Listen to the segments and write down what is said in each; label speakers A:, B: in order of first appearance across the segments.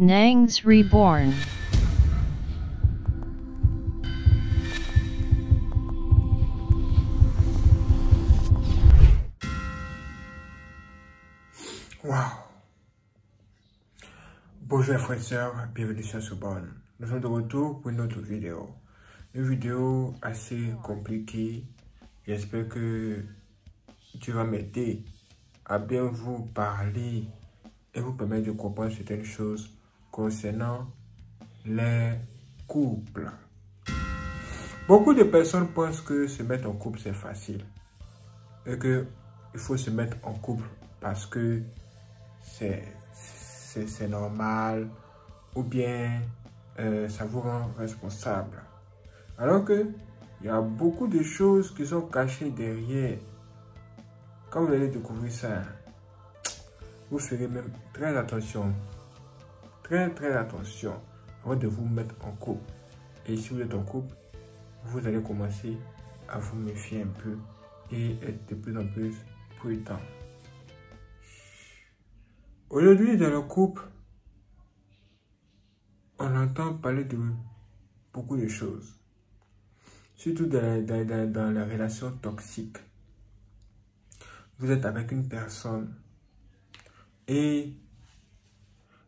A: Nangs Reborn.
B: Wow! Bonjour frères et sœurs, bienvenue sur Reborn. Nous sommes de retour pour une autre vidéo. Une vidéo assez compliquée. J'espère que tu vas m'aider à bien vous parler et vous permettre de comprendre certaines choses concernant les couples. Beaucoup de personnes pensent que se mettre en couple c'est facile et qu'il faut se mettre en couple parce que c'est normal ou bien ça vous rend responsable. Alors que il y a beaucoup de choses qui sont cachées derrière. Quand vous allez découvrir ça, vous ferez même très attention avant de vous mettre en couple. Et si vous êtes en couple, vous allez commencer à vous méfier un peu et être de plus en plus prudent. Aujourd'hui, dans le couple, on entend parler de beaucoup de choses. Surtout dans les relations toxiques. Vous êtes avec une personne et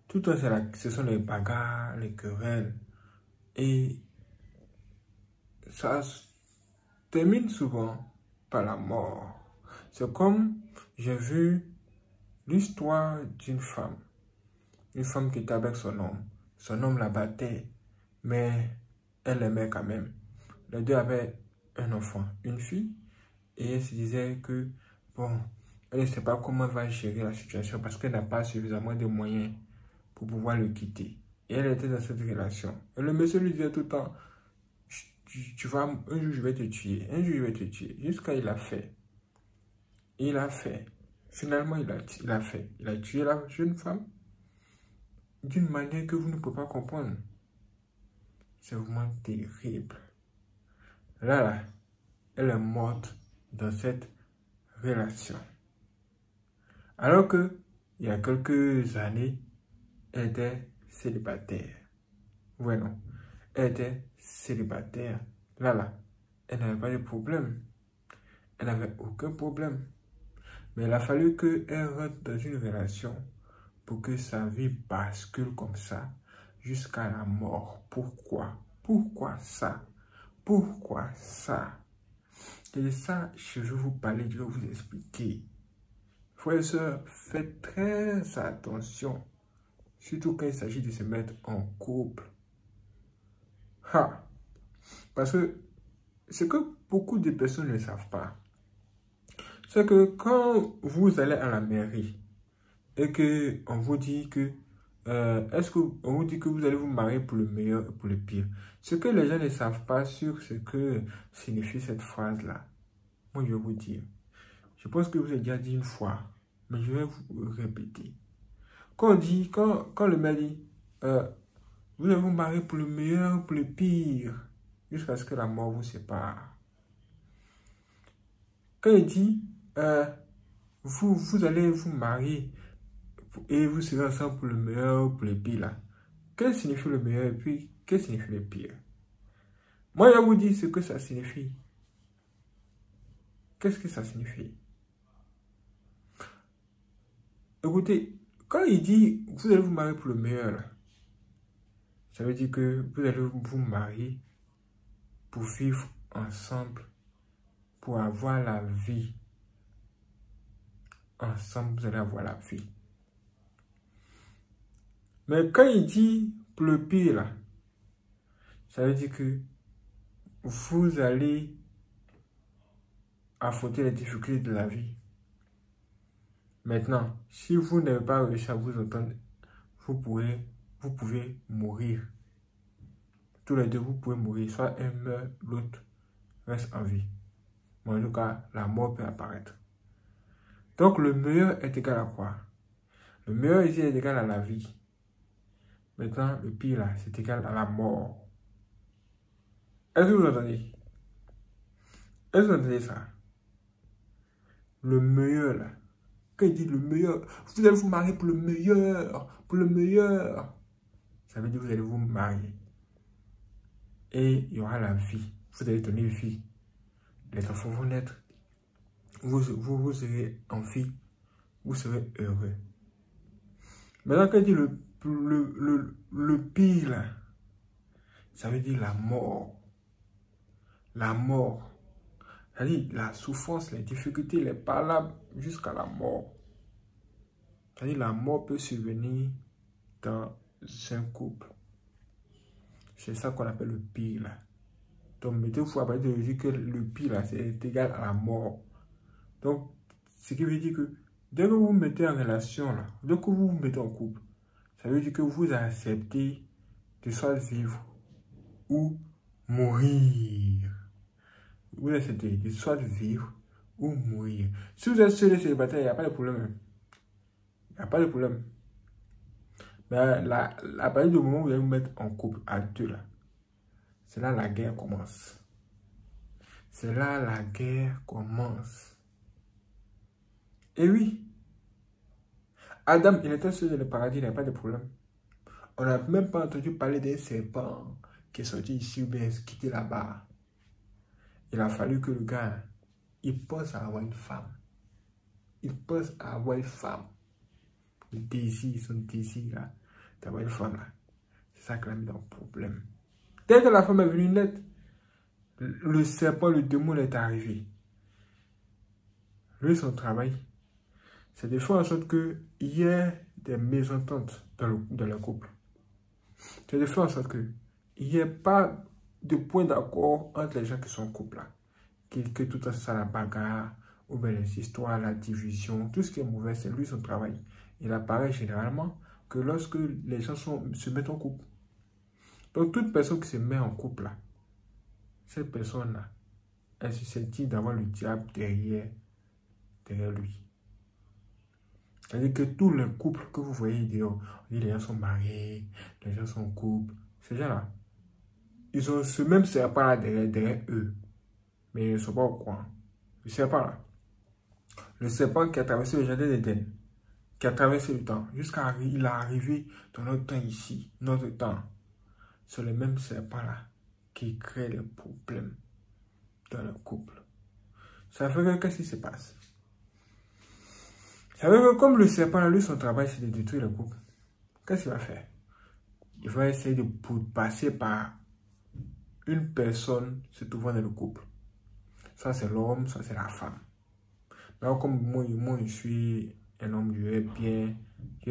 B: tout le temps, ce sont les bagarres, les querelles. Et ça se termine souvent par la mort. C'est comme j'ai vu l'histoire d'une femme. Une femme qui était avec son homme. Son homme la battait, mais elle l'aimait quand même. Les deux avaient un enfant, une fille. Et elle se disait que, bon, elle ne sait pas comment elle va gérer la situation parce qu'elle n'a pas suffisamment de moyens pour pouvoir le quitter. Et elle était dans cette relation. Et le monsieur lui disait tout le temps, tu vas, un jour je vais te tuer, un jour je vais te tuer. Jusqu'à il a fait. Il a fait. Finalement, il a fait. Il a tué la jeune femme d'une manière que vous ne pouvez pas comprendre. C'est vraiment terrible. Là, elle est morte dans cette relation. Alors que, il y a quelques années, elle était célibataire. Ouais, non. Elle était célibataire. Là, elle n'avait pas de problème. Elle n'avait aucun problème. Mais il a fallu qu'elle rentre dans une relation pour que sa vie bascule comme ça jusqu'à la mort. Pourquoi? Pourquoi ça? Pourquoi ça? Et ça, je vais vous parler, je vais vous expliquer. Frères et sœurs, faites très attention. Surtout quand il s'agit de se mettre en couple. Parce que ce que beaucoup de personnes ne savent pas, c'est que quand vous allez à la mairie et qu'on vous dit que on vous dit que vous allez vous marier pour le meilleur et pour le pire. Ce que les gens ne savent pas sur ce que signifie cette phrase-là. Moi, je vais vous dire. Je pense que vous avez déjà dit une fois, mais je vais vous répéter. Quand le maire dit, vous allez vous marier pour le meilleur, pour le pire, jusqu'à ce que la mort vous sépare. Quand il dit, vous allez vous marier et vous serez ensemble pour le meilleur, pour le pire, là. Qu'est-ce que signifie le meilleur et puis qu'est-ce que signifie le pire? Moi, je vous dis ce que ça signifie. Qu'est-ce que ça signifie? Écoutez, quand il dit vous allez vous marier pour le meilleur, là, ça veut dire que vous allez vous marier pour vivre ensemble, pour avoir la vie. Ensemble, vous allez avoir la vie. Mais quand il dit pour le pire, là, ça veut dire que vous allez affronter les difficultés de la vie. Maintenant, si vous n'avez pas réussi à vous entendre, vous pouvez mourir. Tous les deux, vous pouvez mourir. Soit un meurt, l'autre reste en vie. Mais en tout cas, la mort peut apparaître. Donc, le meilleur est égal à quoi? Le meilleur ici est égal à la vie. Maintenant, le pire là, c'est égal à la mort. Est-ce que vous entendez? Est-ce que vous entendez ça? Le meilleur là. Quand il dit le meilleur, vous allez vous marier pour le meilleur, pour le meilleur. Ça veut dire que vous allez vous marier. Et il y aura la vie. Vous allez donner vie. Les enfants vont naître. Vous serez en vie. Vous serez heureux. Maintenant, quand il dit le pire, là, ça veut dire la mort. La mort. C'est-à-dire la souffrance, les difficultés, les palabres jusqu'à la mort. C'est-à-dire la mort peut survenir dans un couple. C'est ça qu'on appelle le pire. Là. Donc, mettez-vous à partir de dire que le pire, là, c'est égal à la mort. Donc, ce qui veut dire que dès que vous vous mettez en relation, là, dès que vous vous mettez en couple, ça veut dire que vous acceptez de soit vivre ou mourir. Vous acceptez de soit vivre ou mourir. Si vous êtes seul et célibataire, il n'y a pas de problème. Il n'y a pas de problème. Mais à partir du moment où vous allez vous mettre en couple à deux, là, c'est là la guerre commence. C'est là la guerre commence. Et oui, Adam, il était seul dans le paradis, il n'y a pas de problème. On n'a même pas entendu parler d'un serpent qui est sorti ici ou bien quitté là-bas. Il a fallu que le gars, il pense à avoir une femme. Il pense à avoir une femme. Le désir, son désir là, d'avoir une femme là. C'est ça qui l'a mis dans le problème. Dès que la femme est venue naître, le serpent, le démon est arrivé. Lui, son travail, c'est de faire en sorte qu'il y ait des mésententes dans le couple. C'est de faire en sorte qu'il n'y ait pas de point d'accord entre les gens qui sont en couple là. Que tout ça, la bagarre, ou bien les histoires, la division, tout ce qui est mauvais, c'est lui son travail. Il apparaît généralement que lorsque les gens se mettent en couple. Donc, toute personne qui se met en couple là, cette personne-là est susceptible d'avoir le diable derrière lui. C'est-à-dire que tous les couples que vous voyez dehors, on dit les gens sont mariés, les gens sont en couple, ces gens-là, ils ont ce même serpent-là derrière eux. Mais ils ne sont pas au courant. Le serpent-là, le serpent qui a traversé le jardin d'Éden, qui a traversé le temps, jusqu'à il est arrivé dans notre temps ici, notre temps. C'est le même serpent-là qui crée les problèmes dans le couple. Ça fait que qu'est-ce qui se passe? Ça veut dire que comme le serpent, lui, son travail, c'est de détruire le couple. Qu'est-ce qu'il va faire? Il va essayer de passer par une personne se trouvant dans le couple. Ça, c'est l'homme, ça, c'est la femme. Alors, comme moi, je suis un homme, je vais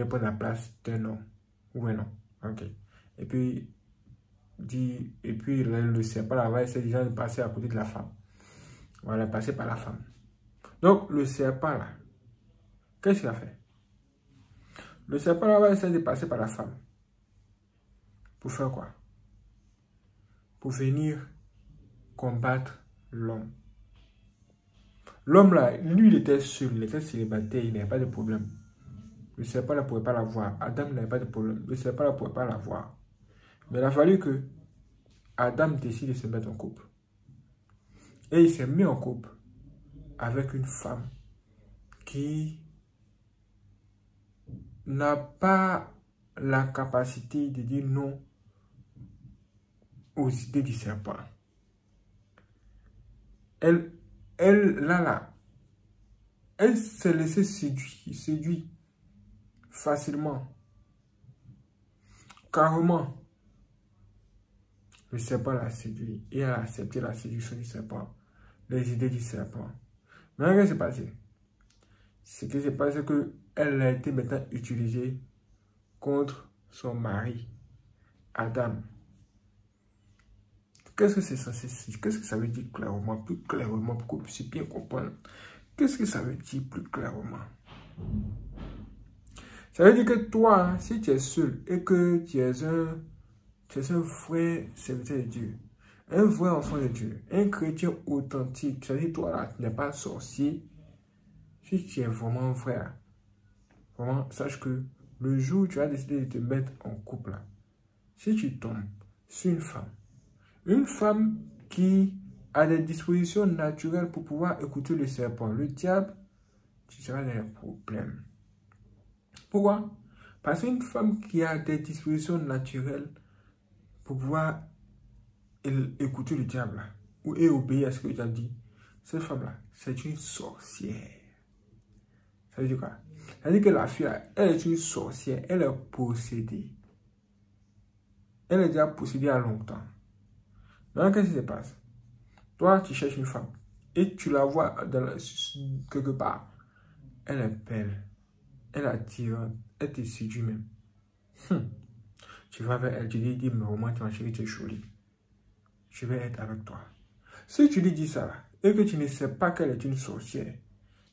B: prendre la place d'un homme. Ou un homme. Ok. Et puis le serpent là va essayer déjà de passer à côté de la femme. Voilà, passer par la femme. Donc, le serpent là, qu'est-ce qu'il a fait? Le serpent là va essayer de passer par la femme. Pour faire quoi? Pour venir combattre l'homme. L'homme là, lui, il était seul, il était célibataire, il n'avait pas de problème. Le serpent là ne pouvait pas la voir. Adam n'avait pas de problème. Le serpent là ne pouvait pas la voir. Mais il a fallu que Adam décide de se mettre en couple. Et il s'est mis en couple avec une femme qui n'a pas la capacité de dire non aux idées du serpent. Elle s'est laissée séduire facilement, carrément. Le serpent l'a séduit et elle a accepté la séduction du serpent, les idées du serpent. Mais qu'est-ce qui s'est passé? Ce qui s'est passé, c'est qu'elle a été maintenant utilisée contre son mari, Adam. Qu'est-ce que c'est censé dire? Qu'est-ce que ça veut dire clairement, plus clairement, pour qu'on puisse bien comprendre? Qu'est-ce que ça veut dire plus clairement? Ça veut dire que toi, si tu es seul et que tu es un vrai serviteur de Dieu, un vrai enfant de Dieu, un chrétien authentique, c'est-à-dire toi là, tu n'es pas sorcier, si tu es vraiment vrai, vraiment, sache que le jour où tu as décidé de te mettre en couple, là, si tu tombes sur une femme qui a des dispositions naturelles pour pouvoir écouter le serpent, le diable, tu seras dans les problèmes. Pourquoi? Parce qu'une femme qui a des dispositions naturelles pour pouvoir écouter le diable et obéir à ce que le diable dit, cette femme-là, c'est une sorcière. Ça veut dire quoi? Ça veut dire que la fille, elle est une sorcière, elle est possédée. Elle est déjà possédée à longtemps. Donc, qu'est-ce qui se passe? Toi, tu cherches une femme et tu la vois quelque part. Elle est belle, elle est attirante, elle te séduit même. Tu vas vers elle, tu lui dis, mais au moins, ma chérie, tu es jolie. Je vais être avec toi. Si tu lui dis ça et que tu ne sais pas qu'elle est une sorcière,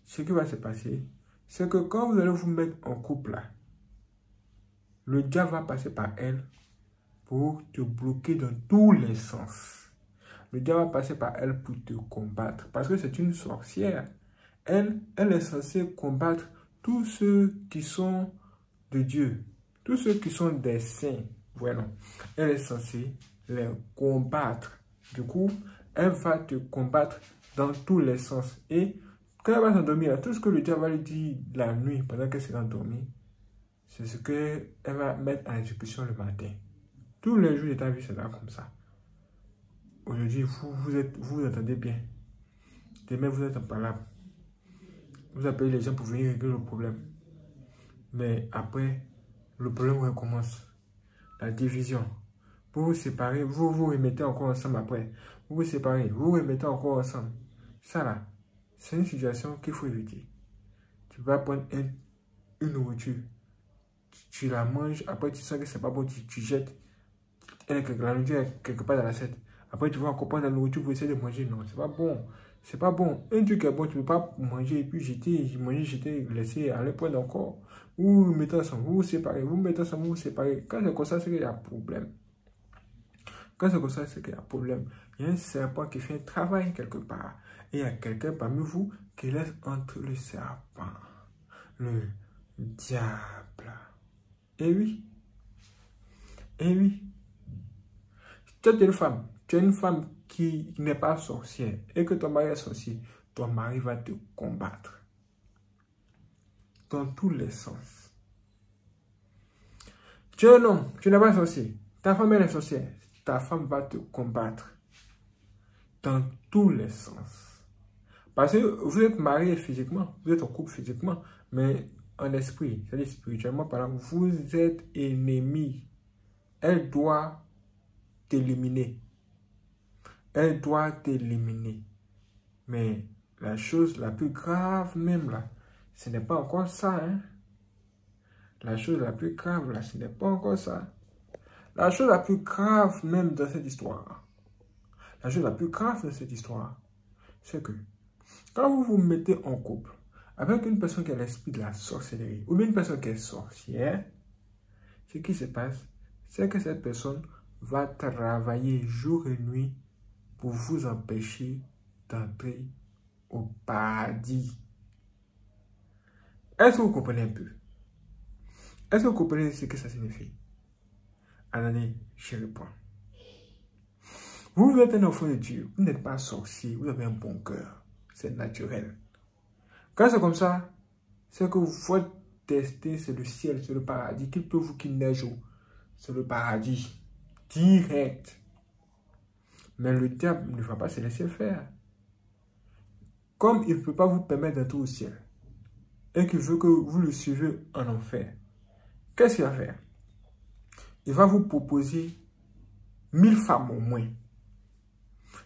B: ce qui va se passer, c'est que quand vous allez vous mettre en couple là, le diable va passer par elle pour te bloquer dans tous les sens. Le diable va passer par elle pour te combattre parce que c'est une sorcière. Elle est censée combattre tous ceux qui sont de Dieu, tous ceux qui sont des saints. Voilà. Elle est censée les combattre. Du coup, elle va te combattre dans tous les sens. Et quand elle va s'endormir, tout ce que le diable va lui dire la nuit, pendant qu'elle s'est endormie, c'est ce qu'elle va mettre en exécution le matin. Tous les jours de ta vie, c'est là comme ça. Aujourd'hui, vous entendez bien. Demain, vous êtes impalable. Vous appelez les gens pour venir régler le problème. Mais après, le problème recommence. La division. Vous vous séparez, vous vous remettez encore ensemble après. Vous vous séparez, vous vous remettez encore ensemble. Ça là, c'est une situation qu'il faut éviter. Tu vas prendre une nourriture. Tu la manges, après tu sens que c'est pas bon, tu jettes. La nourriture est quelque part dans l'assiette. Après tu vas encore prendre la nourriture pour essayer de manger. Non, c'est pas bon. C'est pas bon. Un truc est bon, tu ne peux pas manger et puis jeter, manger, jeter, laisser aller prendre encore. Vous vous mettez ensemble, vous vous séparez, vous mettez ensemble, vous vous séparez. Quand c'est comme ça, c'est qu'il y a problème. Quand c'est comme ça, c'est qu'il y a problème. Il y a un serpent qui fait un travail quelque part. Et il y a quelqu'un parmi vous qui laisse entre le serpent, le diable. Et oui. Et oui. Tu es une femme. Tu es une femme qui n'est pas sorcière. Et que ton mari est sorcier. Ton mari va te combattre. Dans tous les sens. Tu es un homme. Tu n'es pas sorcier. Ta femme elle est sorcière. Ta femme va te combattre. Dans tous les sens. Parce que vous êtes marié physiquement. Vous êtes en couple physiquement. Mais en esprit, c'est-à-dire spirituellement parlant, vous êtes ennemis. Elle doit t'éliminer. Elle doit t'éliminer. Mais la chose la plus grave même là, ce n'est pas encore ça. Hein? La chose la plus grave là, ce n'est pas encore ça. La chose la plus grave même dans cette histoire, la chose la plus grave dans cette histoire, c'est que quand vous vous mettez en couple avec une personne qui a l'esprit de la sorcellerie ou bien une personne qui est sorcière, ce qui se passe, c'est que cette personne va travailler jour et nuit pour vous empêcher d'entrer au paradis. Est-ce que vous comprenez un peu? Est-ce que vous comprenez ce que ça signifie? Attendez, je réponds. Vous êtes un enfant de Dieu, vous n'êtes pas sorcier, vous avez un bon cœur, c'est naturel. Quand c'est comme ça, c'est que votre destin, c'est le ciel, c'est le paradis. Qu'il peut vous qu'il neige, c'est le paradis, direct. Mais le diable ne va pas se laisser faire. Comme il ne peut pas vous permettre d'entrer au ciel, et qu'il veut que vous le suivez en enfer, qu'est-ce qu'il va faire? Il va vous proposer 1000 femmes au moins.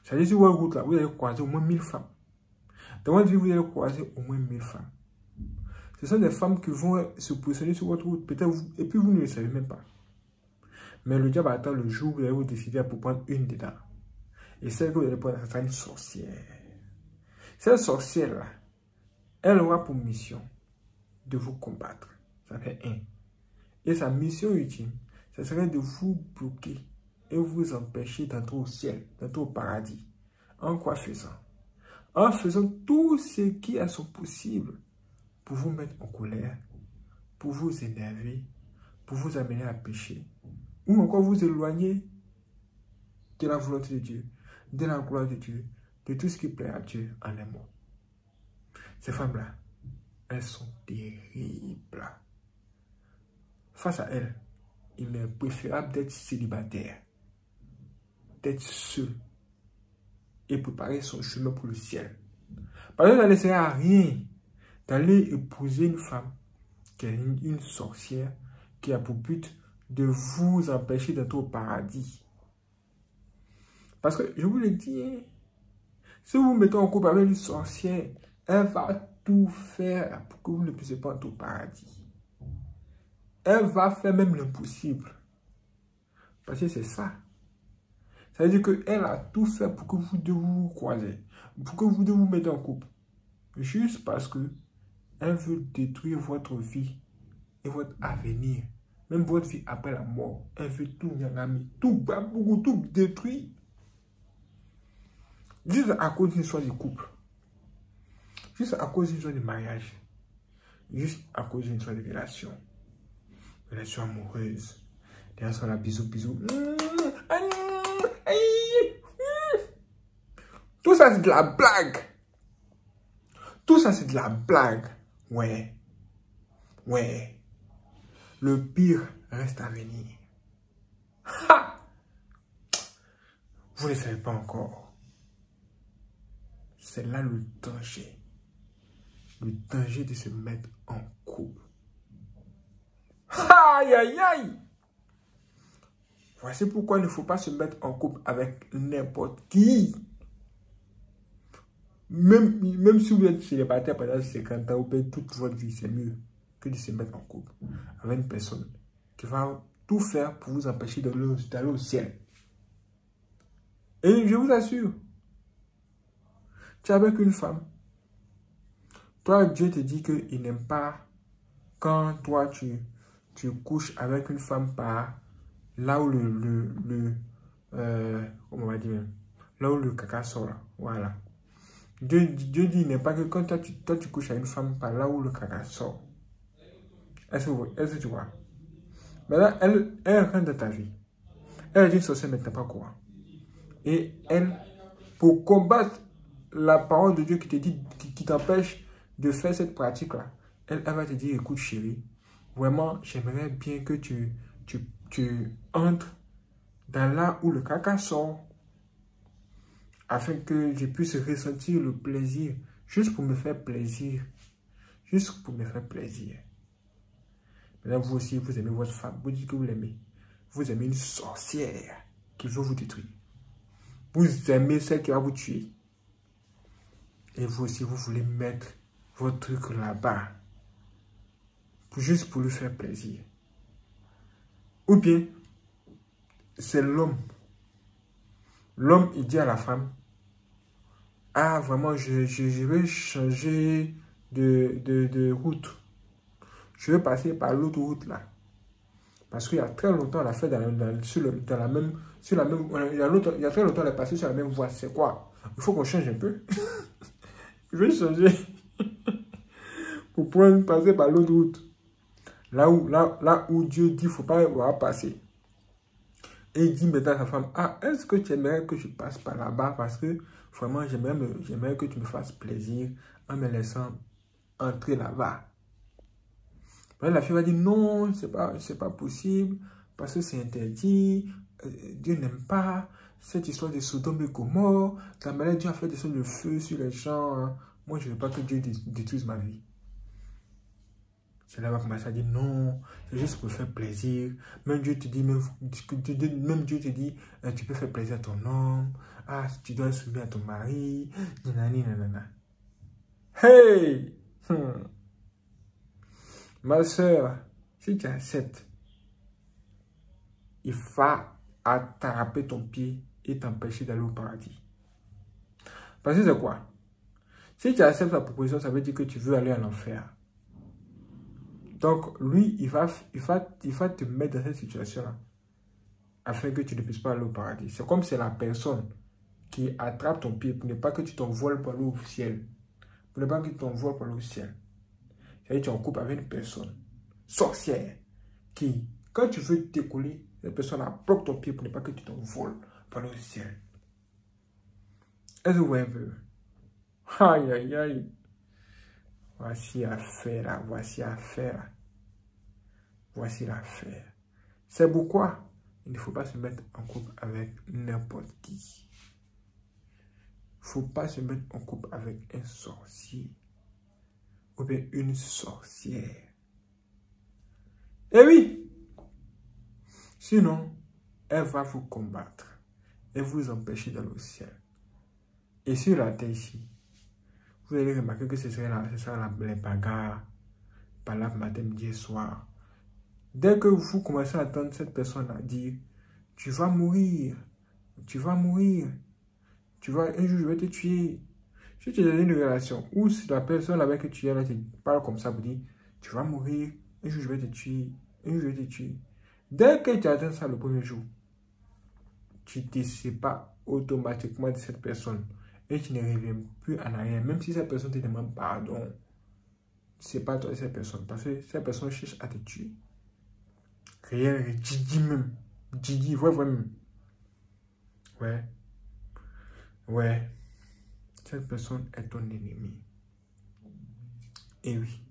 B: C'est-à-dire, sur votre route là, vous allez croiser au moins 1000 femmes. Dans votre vie, vous allez croiser au moins 1000 femmes. Ce sont des femmes qui vont se positionner sur votre route, peut-être vous, et puis vous ne le savez même pas. Mais le diable attend le jour où vous allez vous décider pour prendre une dedans. Et celle que vous allez prendre, c'est une sorcière. Cette sorcière-là, elle aura pour mission de vous combattre. Ça fait un. Et sa mission ultime, ce serait de vous bloquer et vous empêcher d'entrer au ciel, d'entrer au paradis. En quoi faisant? En faisant tout ce qui est son possible pour vous mettre en colère, pour vous énerver, pour vous amener à pécher, ou encore vous éloigner de la volonté de Dieu, de la gloire de Dieu, de tout ce qui plaît à Dieu en un mot. Ces femmes-là, elles sont terribles. face à elle, il est préférable d'être célibataire, d'être seul et préparer son chemin pour le ciel. Parce que ça ne sert à rien d'aller épouser une femme qui est une sorcière qui a pour but de vous empêcher d'entrer au paradis. Parce que, je vous le dis, hein, si vous vous mettez en couple avec une sorcière, elle va tout faire pour que vous ne puissiez pas entrer au paradis. Elle va faire même l'impossible. Parce que c'est ça. Ça veut dire qu'elle a tout fait pour que vous deux vous croisez. Pour que vous deux vous mettez en couple. Juste parce que elle veut détruire votre vie et votre avenir. Même votre vie après la mort. Elle veut tout nyangami, tout détruire. Juste à cause d'une histoire de couple. Juste à cause d'une histoire de mariage. Juste à cause d'une histoire de relation. Relation amoureuse. Les gens sont là, bisous. Tout ça, c'est de la blague. Tout ça, c'est de la blague. Ouais. Le pire reste à venir. Ha! Vous ne le savez pas encore. C'est là le danger. Le danger de se mettre en couple. Aïe! Voici pourquoi il ne faut pas se mettre en couple avec n'importe qui. Même si vous êtes célibataire pendant 50 ans, vous payez toute votre vie, c'est mieux que de se mettre en couple avec une personne qui va tout faire pour vous empêcher d'aller au ciel. Et je vous assure, tu es avec une femme. Toi, Dieu te dit qu'il n'aime pas quand toi, tu couches avec une femme par là où comment on va dire, là où le caca sort. Là. Voilà. Dieu dit il n'aime pas que quand toi tu couches avec une femme par là où le caca sort. Est-ce que tu vois? Maintenant, elle rentre dans ta vie. Elle est une sorcière, mais tu n'as pas quoi. Et elle, pour combattre la parole de Dieu qui te dit, qui t'empêche de faire cette pratique-là, elle va te dire, écoute chérie, vraiment, j'aimerais bien que tu entres dans là où le caca sort, afin que je puisse ressentir le plaisir, juste pour me faire plaisir. Juste pour me faire plaisir. Maintenant, vous aussi, vous aimez votre femme, vous dites que vous l'aimez. Vous aimez une sorcière qui veut vous détruire. Vous aimez celle qui va vous tuer. Et vous aussi, vous voulez mettre votre truc là-bas. Juste pour lui faire plaisir. Ou bien, c'est l'homme. L'homme, il dit à la femme, ah, vraiment, je vais changer de route. Je vais passer par l'autre route là. Parce qu'il y a très longtemps, on a fait il y a très longtemps, on est passé sur la même voie. C'est quoi? Il faut qu'on change un peu. Je vais changer pour pouvoir passer par l'autre route. Là où Dieu dit qu'il ne faut pas passer. Et il dit maintenant à sa femme, ah, est-ce que tu aimerais que je passe par là-bas? Parce que vraiment, j'aimerais que tu me fasses plaisir en me laissant entrer là-bas. La fille va dire, non, c'est pas possible, parce que c'est interdit, Dieu n'aime pas cette histoire de Sodome et Gomorrhe, la maladie Dieu a fait descendre le feu sur les gens, hein. Moi je ne veux pas que Dieu détruise ma vie. C'est là va commencer à dire, non, c'est juste pour faire plaisir, même Dieu te dit, tu peux faire plaisir à ton homme, ah, tu dois être soumis à ton mari, nanana. Hey! Ma soeur, si tu acceptes, il va attraper ton pied et t'empêcher d'aller au paradis. Parce que c'est quoi? Si tu acceptes la proposition, ça veut dire que tu veux aller en enfer. Donc, lui, il va te mettre dans cette situation-là afin que tu ne puisses pas aller au paradis. C'est comme c'est la personne qui attrape ton pied pour ne pas que tu t'envoles par l'eau au ciel. Pour ne pas que tu t'envoles par l'eau au ciel. C'est-à-dire que tu es en couple avec une personne sorcière qui, quand tu veux décoller, la personne bloque ton pied pour ne pas que tu t'envoles par le ciel. Est-ce que vous voyez un peu? Aïe. Voici à faire. Voici l'affaire. C'est pourquoi il ne faut pas se mettre en couple avec n'importe qui. Il ne faut pas se mettre en couple avec un sorcier ou bien une sorcière. Et oui, sinon, elle va vous combattre et vous empêcher d'aller au ciel. Et sur la terre ici, vous allez remarquer que ce sera les bagarres, par là matin, midi et soir. Dès que vous commencez à entendre cette personne dire, tu vas mourir, tu vas mourir, un jour je vais te tuer. Si tu es dans une relation où si la personne avec qui tu es là te parle comme ça pour dire, tu vas mourir, un jour je vais te tuer, un jour je vais te tuer. Dès que tu attends ça le premier jour, tu ne te sépares automatiquement de cette personne et tu ne reviens plus en arrière, même si cette personne te demande pardon. C'est pas toi cette personne, parce que cette personne cherche à te tuer. Réel, Didi même. Didi, ouais, même. Ouais. Cette personne est ton ennemi. Et oui.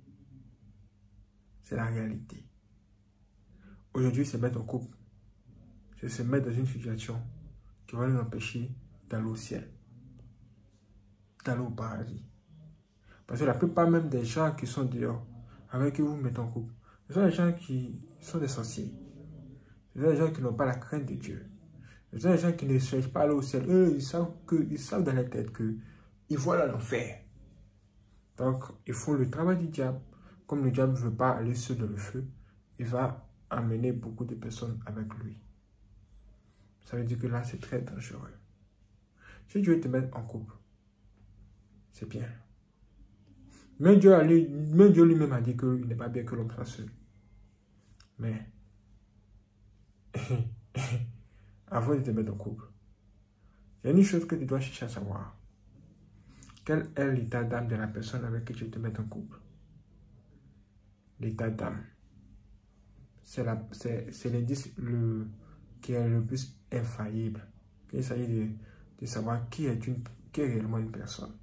B: C'est la réalité. Aujourd'hui, se mettre en couple, c'est se mettre dans une situation qui va nous empêcher d'aller au ciel, d'aller au paradis. Parce que la plupart même des gens qui sont dehors, avec qui vous mettez en couple, ce sont des gens qui sont des sorciers. Ce sont des gens qui n'ont pas la crainte de Dieu. Ce sont des gens qui ne cherchent pas à aller au ciel. Eux, ils savent dans leur tête qu'ils voient dans l'enfer. Donc, ils font le travail du diable. Comme le diable ne veut pas aller seul dans le feu, il va amener beaucoup de personnes avec lui. Ça veut dire que là, c'est très dangereux. Si tu veux te mettre en couple, c'est bien. Mais Dieu lui-même a dit qu'il n'est pas bien que l'homme soit seul. Mais, avant de te mettre en couple, il y a une chose que tu dois chercher à savoir. Quel est l'état d'âme de la personne avec qui tu te mets en couple? L'état d'âme. C'est l'indice qui est le plus infaillible. Il s'agit de savoir qui est réellement une personne.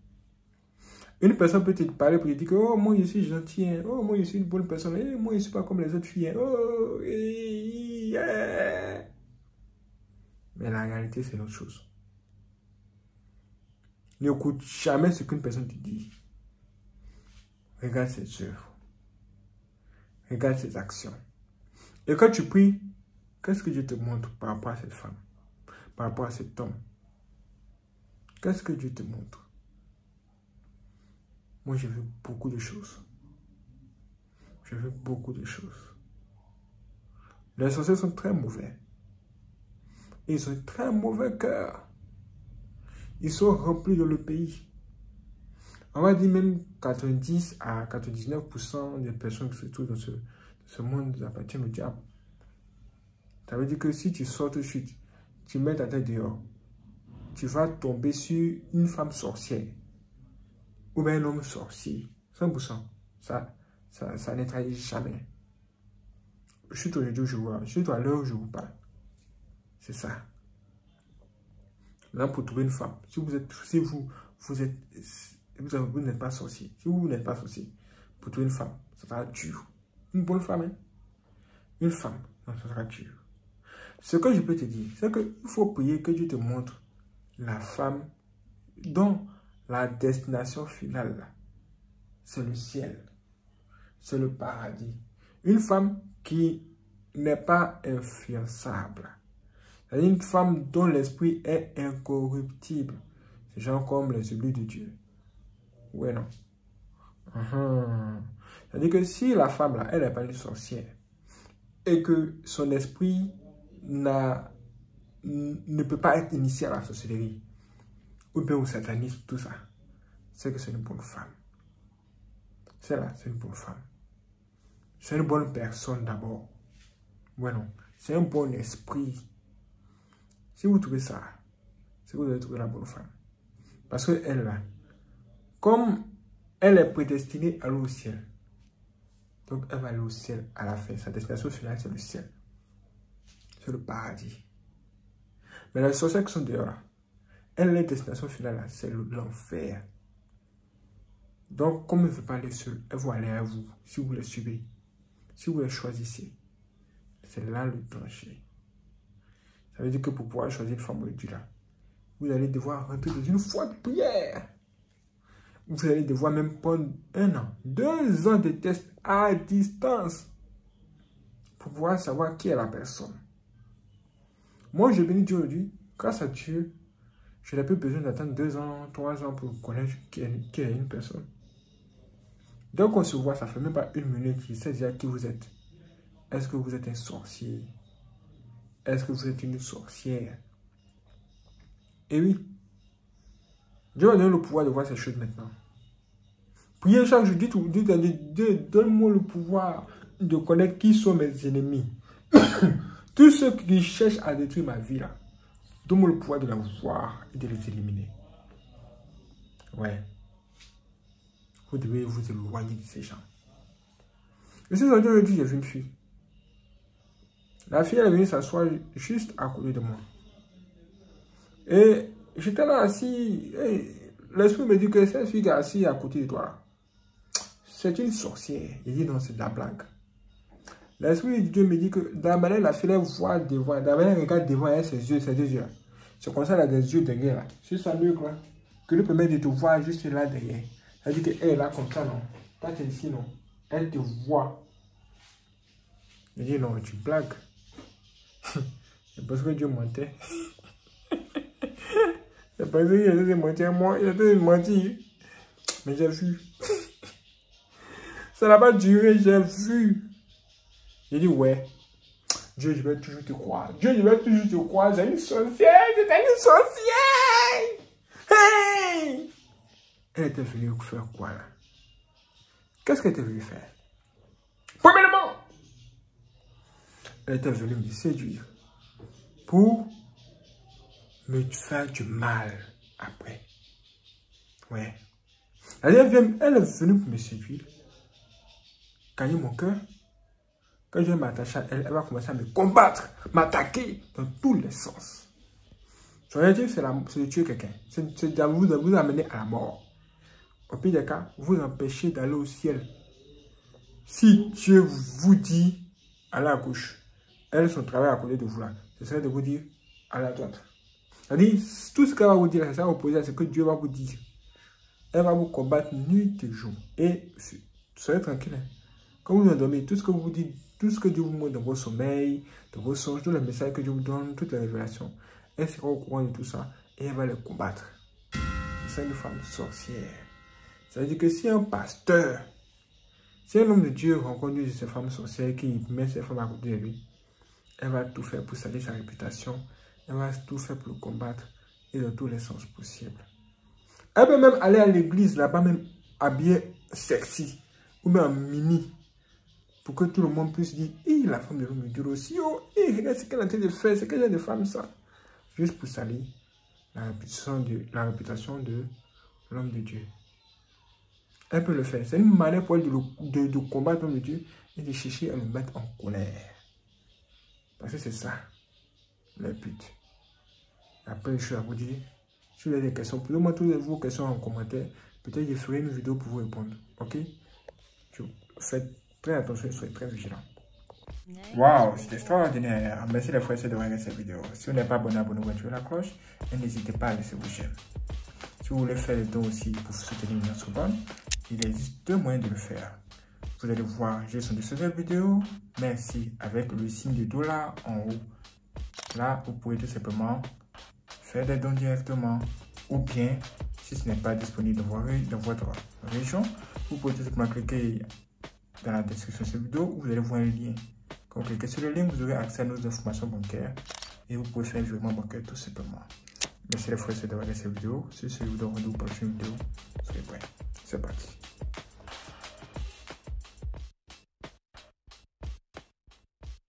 B: Une personne peut te parler pour te dire que oh, moi je suis gentil, hein. Oh, moi je suis une bonne personne, eh, moi je ne suis pas comme les autres filles. Hein. Oh, yeah. Mais la réalité, c'est autre chose. N'écoute jamais ce qu'une personne te dit. Regarde ses œuvres. Regarde ses actions. Et quand tu pries, qu'est-ce que Dieu te montre par rapport à cette femme? Par rapport à cet homme? Qu'est-ce que Dieu te montre? Moi, j'ai vu beaucoup de choses. J'ai vu beaucoup de choses. Les sorciers sont très mauvais. Ils ont un très mauvais cœur. Ils sont remplis dans le pays. On va dire même 90 à 99% des personnes qui se trouvent dans ce monde appartiennent au diable. Ça veut dire que si tu sors tout de suite, tu mets ta tête dehors, tu vas tomber sur une femme sorcière ou bien un homme sorcier. 100%. Ça ne trahit jamais. Je suis aujourd'hui où je vois, je suis à l'heure où je vous parle. C'est ça. Maintenant, pour trouver une femme, si vous n'êtes pas sorcier, si vous n'êtes pas sorcier, pour trouver une femme, ça sera dur. Une bonne femme, hein? Une femme, non, ça sera dur. Ce que je peux te dire, c'est qu'il faut prier que Dieu te montre la femme dont la destination finale, c'est le ciel, c'est le paradis. Une femme qui n'est pas influençable. C'est une femme dont l'esprit est incorruptible. C'est genre comme les élus de Dieu. Ouais, non. C'est-à-dire que si la femme, là, elle n'est pas une sorcière et que son esprit ne peut pas être initié à la sorcellerie ou bien au satanisme, tout ça, c'est que c'est une bonne femme. C'est une bonne femme. C'est une bonne personne d'abord. Ouais, non. C'est un bon esprit. Si vous trouvez ça, c'est que vous allez trouver la bonne femme. Parce qu'elle, là, comme elle est prédestinée à aller au ciel, donc elle va aller au ciel à la fin. Sa destination finale, c'est le ciel. C'est le paradis. Mais les sorcières qui sont dehors, là, leur destination finale, c'est l'enfer. Donc, comme elle ne veut pas aller seule, elle va aller à vous, si vous les suivez, si vous les choisissez. C'est là le danger. Ça veut dire que pour pouvoir choisir une femme de Dieu là, vous allez devoir rentrer dans une foi de prière. Vous allez devoir même prendre 1 an, 2 ans de tests à distance pour pouvoir savoir qui est la personne. Moi, je bénis Dieu aujourd'hui. Grâce à Dieu, je n'ai plus besoin d'attendre 2 ans, 3 ans pour connaître qui est une personne. Donc, on se voit, ça fait même pas 1 minute, il sait déjà qui vous êtes. Est-ce que vous êtes un sorcier? Est-ce que vous êtes une sorcière? Et oui, Dieu va donner le pouvoir de voir ces choses maintenant. Priez chaque jour, dites à Dieu, donne-moi le pouvoir de connaître qui sont mes ennemis. Tous ceux qui cherchent à détruire ma vie là, donne-moi le pouvoir de les voir et de les éliminer. Ouais. Vous devez vous éloigner de ces gens. Je suis aujourd'hui, j'ai vu une fille. La fille, elle est venue s'asseoir juste à côté de moi. Et j'étais là assis. L'esprit me dit que cette fille qui est assise à côté de toi, c'est une sorcière. Il dit non, c'est de la blague. L'esprit de Dieu me dit que dans la manière la fille voit devant, dans la manière elle regarde devant elle, ses yeux, ses 2 yeux. C'est comme ça, elle a des yeux derrière là. C'est ça mieux quoi. Que lui permet de te voir juste là derrière. Ça veut dire qu'elle est là comme ça, non. Toi, tu es ici, non. Elle te voit. Il dit non, tu blagues. C'est parce que Dieu mentait. C'est parce qu'il a été menti à moi. Il a été menti. Mais j'ai vu. Ça n'a pas duré, j'ai vu. J'ai dit ouais. Dieu, je vais toujours te croire. Dieu, je vais toujours te croire. C'est une sorcière. C'est une sorcière. Hey! Elle était venue faire quoi là? Qu'est-ce qu'elle était venue faire? Premièrement, elle était venue me séduire pour me faire du mal après. Ouais. Elle est venue pour me séduire, gagner mon cœur. Quand je vais m'attacher à elle, elle va commencer à me combattre, m'attaquer dans tous les sens. Son objectif, c'est de tuer quelqu'un. C'est de vous amener à la mort. Au pire des cas, vous empêchez d'aller au ciel. Si Dieu vous dit, allez à gauche, elle, son travail à côté de vous là, ce serait de vous dire, allez à droite. C'est-à-dire, tout ce qu'elle va vous dire, c'est ça opposé à ce que Dieu va vous dire. Elle va vous combattre nuit et jour. Et soyez tranquille. Hein. Quand vous endormez, tout ce que vous dites, tout ce que Dieu vous montre dans vos sommeils, dans vos songes, tous les messages que Dieu vous donne, toutes les révélations, elle sera au courant de tout ça et elle va les combattre. C'est une femme sorcière. Ça veut dire que si un pasteur, si un homme de Dieu rencontre ces femmes sorcières qui met ces femmes à côté de lui, elle va tout faire pour salir sa réputation, elle va tout faire pour le combattre et dans tous les sens possibles. Elle peut même aller à l'église là-bas, même habillée sexy ou même en mini, pour que tout le monde puisse dire, la femme de l'homme de Dieu aussi, regarde ce qu'elle est en train de faire, c'est quel genre de femme ça. Juste pour salir la réputation de l'homme de Dieu. Elle peut le faire. C'est une manière pour elle de combattre l'homme de Dieu et de chercher à le mettre en colère. Parce que c'est ça, le but. Après, je suis à vous dire, si vous avez des questions, posez-moi toutes vos questions en commentaire. Peut-être que je ferai une vidéo pour vous répondre. Ok? Faites très attention et soyez très vigilants. Waouh, c'est extraordinaire. Merci les frères de regarder cette vidéo. Si vous n'êtes pas abonné, abonnez-vous, activez la cloche et n'hésitez pas à laisser vos j'aime. Si vous voulez faire les dons aussi pour soutenir notre bonne, il existe 2 moyens de le faire. Vous allez voir juste en dessous de cette vidéo. Merci avec le signe de dollar en haut. Là, vous pouvez tout simplement faire des dons directement. Ou bien, si ce n'est pas disponible dans votre région, vous pouvez tout simplement cliquer dans la description de cette vidéo. Vous allez voir un lien. Quand vous cliquez sur le lien, vous aurez accès à nos informations bancaires. Et vous pouvez faire un virement bancaire tout simplement. Merci les frères de regarder cette vidéo. Si c'est vous donne rendez-vous pour la prochaine vidéo, soyez prêts. C'est parti.